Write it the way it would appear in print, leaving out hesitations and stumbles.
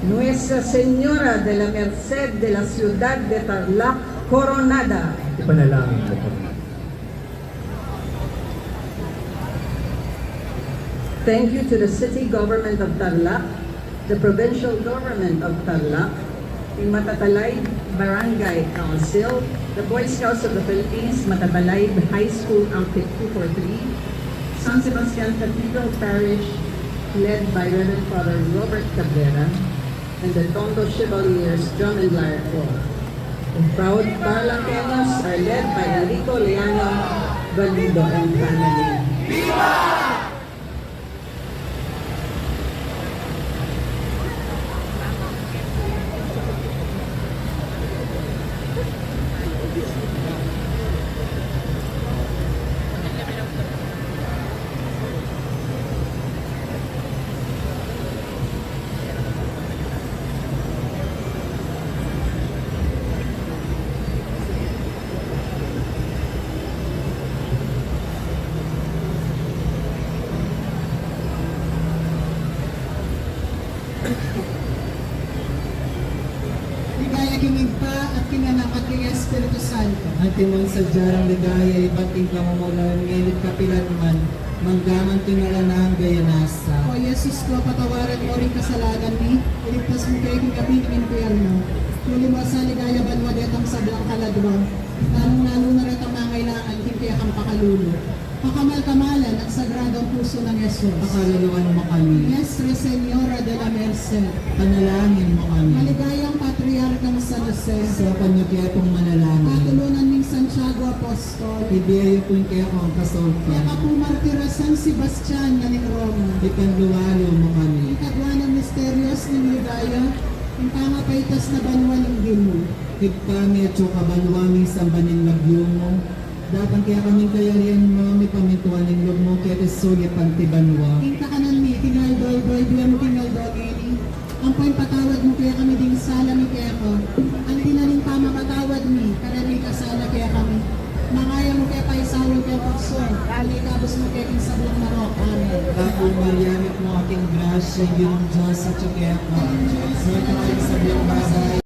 Nuestra Señora de la Merced de la Ciudad de Tarlac, Coronada. Ipanalangin mo kami. Thank you to the City Government of Tarlac, the Provincial Government of Tarlac, the Matatalay Barangay Council, the Boy Scouts of the Philippines, Matatalay High School Outfit 243, San Sebastian Cathedral Parish, led by Reverend Father Robert Cabrera, and the Tondo Chevaliers, John and Lara Paul. The proud Tarlaceños are led by Enrico Leano Valido and family. Ligaya kimigpa at kinanakat kay Espiritu Santo. Antimon sa jarang ligaya, ibating kamumulan, ngilit kapilat man, manggaman tinaranahan gayanasa. O Jesus ko, patawaran mo rin kasalanan ni, iligtas mo kayo kong gabi ng impyerno. Tuli mo sa ligaya banwadet ang sablang kaladwang, lalong-lalo na rin ang mangailangan, hindi kang pakalulo. Pakamal-kamalan ang sagradong puso ng Jesus. Pakaluluan mo kami, Nuestra Señora de la Merced, panalangin mo kami. maligayang patriarkang San Jose, Sa panyagayatong manalangin, patulunan ng Santiago Apostol, ibiyayo po kaya ko ang kaya kasultan. kapumartira San Sebastian na ni Roma. Ipanluwalo mo kami. Ikadwa ng misterios ng ligaya, ang pangapaitas na banwa ng Ginoo. Higpami at kabanwaming sambanin magyumo. Datang kaya kaming kayarian mo, may pamintuan ng loob mo, kaya isulit pantibanwa. King kakanan mi, tingal doy, biya mo tingal dogini. Ang po'y patawad mo kaya kami ding sala mi kaya ko. Ang tinaling pamakatawad mi, kanami kasala kaya kami. Mangaya mo kaya paisawal kaya pakso, kali kabos mo kaya king sablang marok. Amen. Ako, Mariamit mo aking grasya, yung Diyos at kaya ka. Sa ikaw ay sabiang bagay.